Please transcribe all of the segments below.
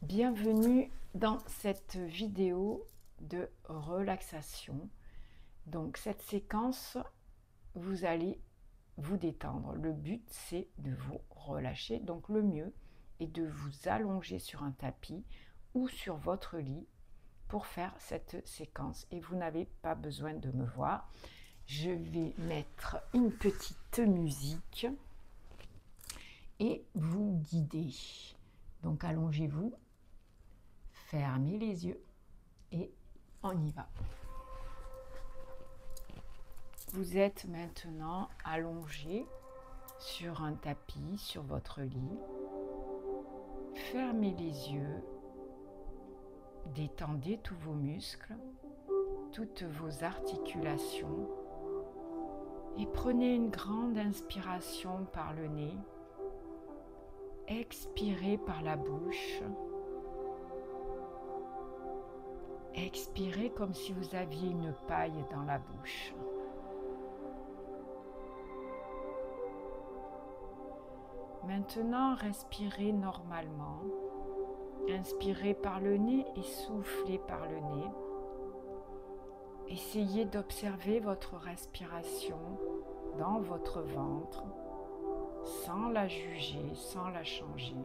Bienvenue dans cette vidéo de relaxation. Donc cette séquence, vous allez vous détendre. Le but, c'est de vous relâcher. Donc le mieux est de vous allonger sur un tapis ou sur votre lit pour faire cette séquence. Et vous n'avez pas besoin de me voir. Je vais mettre une petite musique et vous guider. Donc allongez-vous. Fermez les yeux et on y va. Vous êtes maintenant allongé sur un tapis, sur votre lit. Fermez les yeux, détendez tous vos muscles, toutes vos articulations et prenez une grande inspiration par le nez. Expirez par la bouche. Expirez comme si vous aviez une paille dans la bouche. Maintenant, respirez normalement. Inspirez par le nez et soufflez par le nez. Essayez d'observer votre respiration dans votre ventre sans la juger, sans la changer.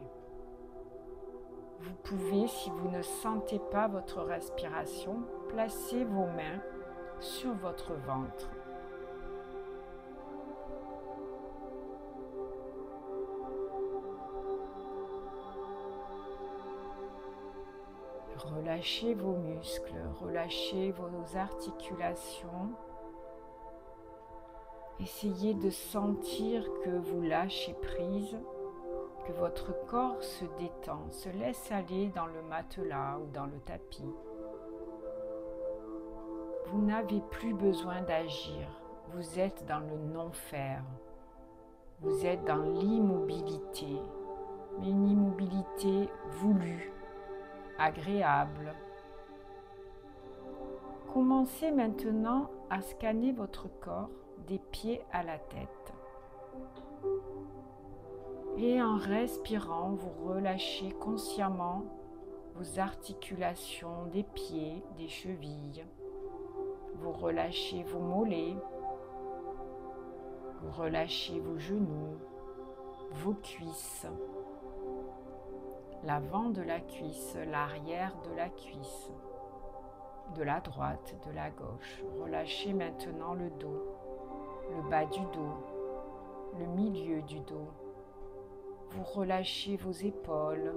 Vous pouvez, si vous ne sentez pas votre respiration, placer vos mains sur votre ventre. Relâchez vos muscles, relâchez vos articulations. Essayez de sentir que vous lâchez prise, que votre corps se détend, se laisse aller dans le matelas ou dans le tapis. Vous n'avez plus besoin d'agir, vous êtes dans le non-faire. Vous êtes dans l'immobilité, mais une immobilité voulue, agréable. Commencez maintenant à scanner votre corps des pieds à la tête. Et en respirant, vous relâchez consciemment vos articulations des pieds, des chevilles. Vous relâchez vos mollets. Vous relâchez vos genoux, vos cuisses. L'avant de la cuisse, l'arrière de la cuisse. De la droite, de la gauche. Relâchez maintenant le dos, le bas du dos, le milieu du dos. Vous relâchez vos épaules,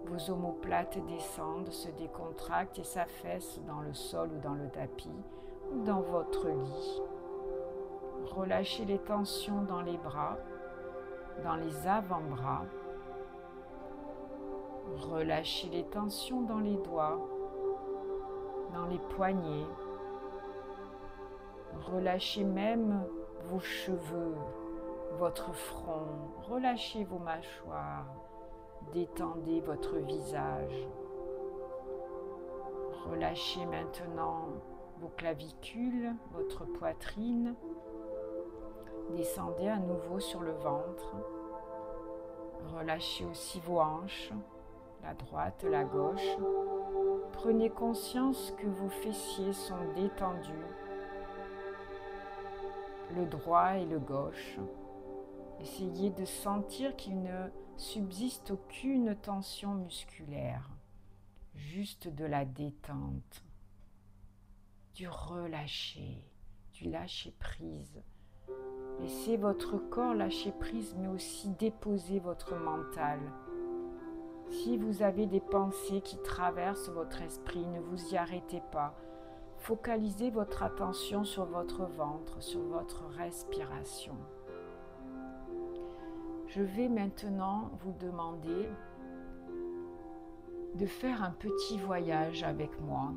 vos omoplates descendent, se décontractent et s'affaissent dans le sol ou dans le tapis ou dans votre lit. Relâchez les tensions dans les bras, dans les avant-bras. Relâchez les tensions dans les doigts, dans les poignets. Relâchez même vos cheveux, votre front, relâchez vos mâchoires, détendez votre visage. Relâchez maintenant vos clavicules, votre poitrine. Descendez à nouveau sur le ventre. Relâchez aussi vos hanches, la droite, la gauche. Prenez conscience que vos fessiers sont détendus, le droit et le gauche. Essayez de sentir qu'il ne subsiste aucune tension musculaire, juste de la détente, du relâcher, du lâcher prise. Laissez votre corps lâcher prise, mais aussi déposer votre mental. Si vous avez des pensées qui traversent votre esprit, ne vous y arrêtez pas. Focalisez votre attention sur votre ventre, sur votre respiration. Je vais maintenant vous demander de faire un petit voyage avec moi.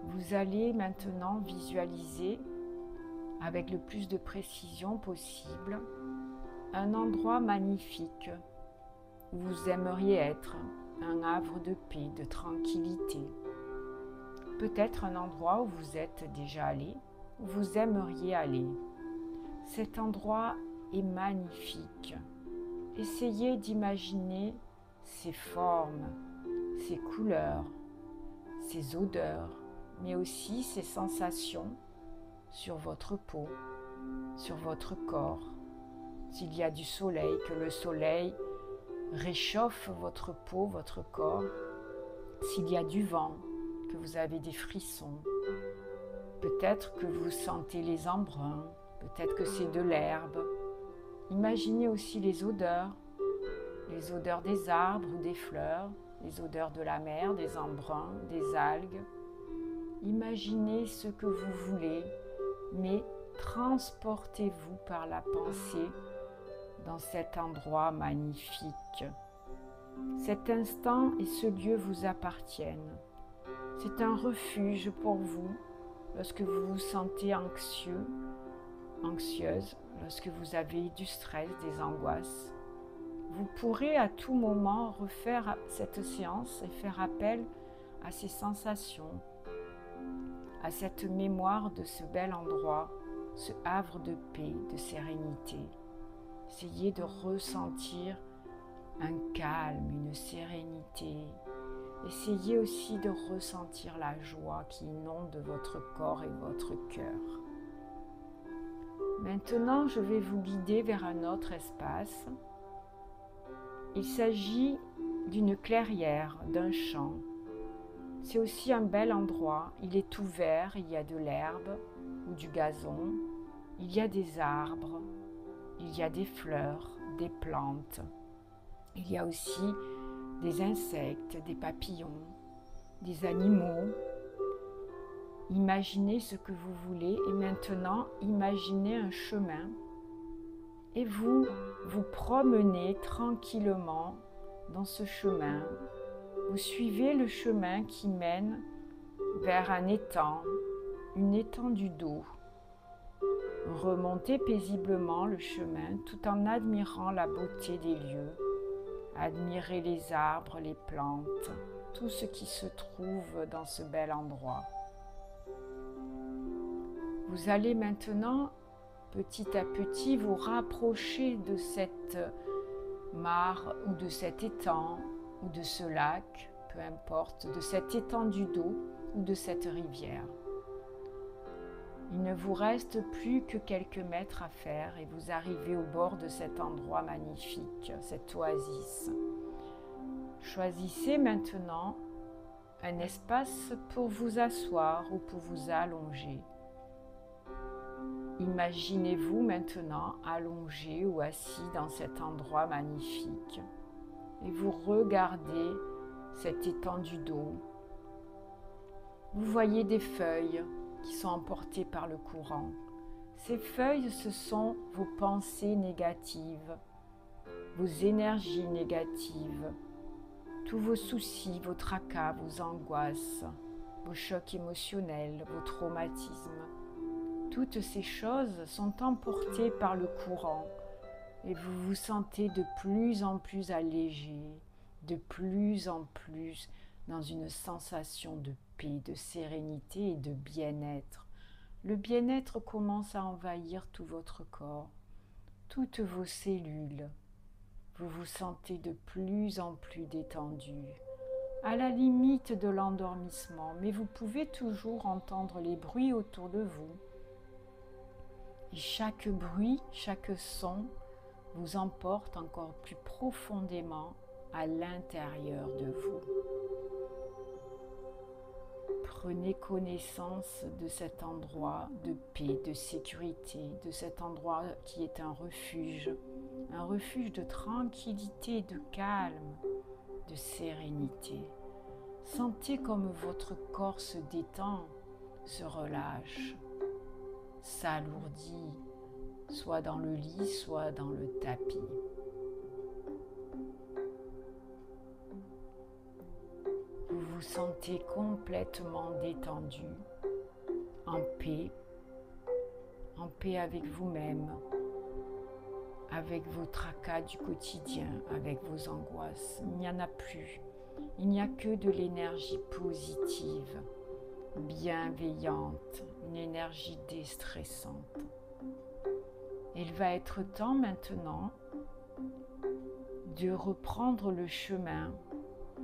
Vous allez maintenant visualiser avec le plus de précision possible un endroit magnifique où vous aimeriez être, un havre de paix, de tranquillité. Peut-être un endroit où vous êtes déjà allé, où vous aimeriez aller. Cet endroit est magnifique. Essayez d'imaginer ces formes, ces couleurs, ces odeurs, mais aussi ces sensations sur votre peau, sur votre corps. S'il y a du soleil, que le soleil réchauffe votre peau, votre corps. S'il y a du vent, que vous avez des frissons. Peut-être que vous sentez les embruns, peut-être que c'est de l'herbe. Imaginez aussi les odeurs des arbres ou des fleurs, les odeurs de la mer, des embruns, des algues. Imaginez ce que vous voulez, mais transportez-vous par la pensée dans cet endroit magnifique. Cet instant et ce lieu vous appartiennent. C'est un refuge pour vous lorsque vous vous sentez anxieux, anxieuse, lorsque vous avez du stress, des angoisses. Vous pourrez à tout moment refaire cette séance et faire appel à ces sensations, à cette mémoire de ce bel endroit, ce havre de paix, de sérénité. Essayez de ressentir un calme, une sérénité. Essayez aussi de ressentir la joie qui inonde votre corps et votre cœur. Maintenant, je vais vous guider vers un autre espace. Il s'agit d'une clairière, d'un champ. C'est aussi un bel endroit. Il est ouvert, il y a de l'herbe ou du gazon. Il y a des arbres, il y a des fleurs, des plantes. Il y a aussi des insectes, des papillons, des animaux. Imaginez ce que vous voulez et maintenant imaginez un chemin et vous vous promenez tranquillement dans ce chemin. Vous suivez le chemin qui mène vers un étang, une étendue d'eau. Remontez paisiblement le chemin tout en admirant la beauté des lieux. Admirez les arbres, les plantes, tout ce qui se trouve dans ce bel endroit. Vous allez maintenant, petit à petit, vous rapprocher de cette mare ou de cet étang ou de ce lac, peu importe, de cette étendue d'eau ou de cette rivière. Il ne vous reste plus que quelques mètres à faire et vous arrivez au bord de cet endroit magnifique, cette oasis. Choisissez maintenant un espace pour vous asseoir ou pour vous allonger. Imaginez-vous maintenant allongé ou assis dans cet endroit magnifique et vous regardez cette étendue d'eau. Vous voyez des feuilles qui sont emportées par le courant. Ces feuilles, ce sont vos pensées négatives, vos énergies négatives, tous vos soucis, vos tracas, vos angoisses, vos chocs émotionnels, vos traumatismes. Toutes ces choses sont emportées par le courant et vous vous sentez de plus en plus allégé, de plus en plus dans une sensation de paix, de sérénité et de bien-être. Le bien-être commence à envahir tout votre corps, toutes vos cellules. Vous vous sentez de plus en plus détendu, à la limite de l'endormissement, mais vous pouvez toujours entendre les bruits autour de vous. Et chaque bruit, chaque son vous emporte encore plus profondément à l'intérieur de vous. Prenez connaissance de cet endroit de paix, de sécurité, de cet endroit qui est un refuge de tranquillité, de calme, de sérénité. Sentez comme votre corps se détend, se relâche, s'alourdit, soit dans le lit, soit dans le tapis. Vous vous sentez complètement détendu, en paix avec vous-même, avec vos tracas du quotidien, avec vos angoisses. Il n'y en a plus. Il n'y a que de l'énergie positive, bienveillante, une énergie déstressante. Il va être temps maintenant de reprendre le chemin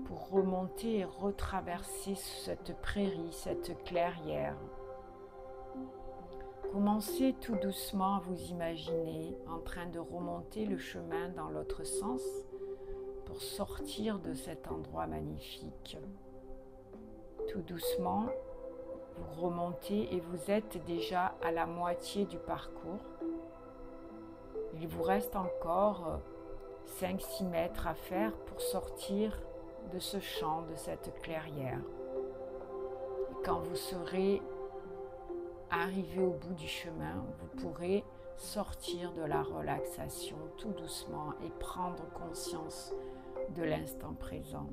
pour remonter et retraverser cette prairie, cette clairière. Commencez tout doucement à vous imaginer en train de remonter le chemin dans l'autre sens pour sortir de cet endroit magnifique. Tout doucement, vous remontez et vous êtes déjà à la moitié du parcours. Il vous reste encore 5-6 mètres à faire pour sortir de ce champ, de cette clairière. Et quand vous serez arrivé au bout du chemin, vous pourrez sortir de la relaxation tout doucement et prendre conscience de l'instant présent.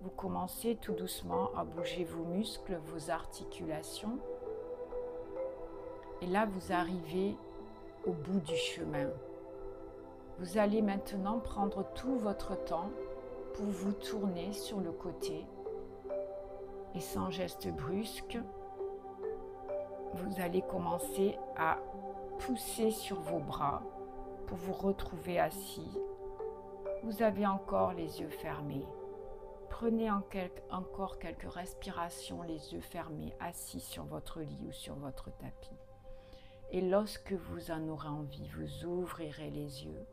Vous commencez tout doucement à bouger vos muscles, vos articulations. Et là, vous arrivez au bout du chemin. Vous allez maintenant prendre tout votre temps pour vous tourner sur le côté. Et sans geste brusque, vous allez commencer à pousser sur vos bras pour vous retrouver assis. Vous avez encore les yeux fermés. Prenez encore quelques respirations, les yeux fermés, assis sur votre lit ou sur votre tapis. Et lorsque vous en aurez envie, vous ouvrirez les yeux.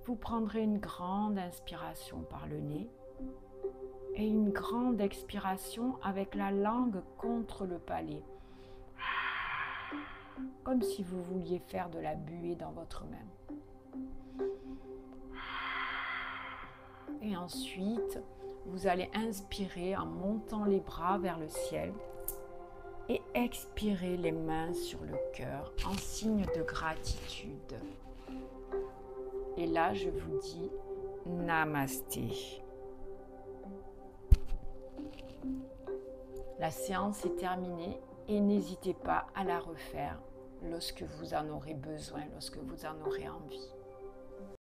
Vous prendrez une grande inspiration par le nez et une grande expiration avec la langue contre le palais. Comme si vous vouliez faire de la buée dans votre main. Et ensuite, vous allez inspirer en montant les bras vers le ciel et expirer les mains sur le cœur en signe de gratitude. Et là, je vous dis Namasté. La séance est terminée et n'hésitez pas à la refaire lorsque vous en aurez besoin, lorsque vous en aurez envie.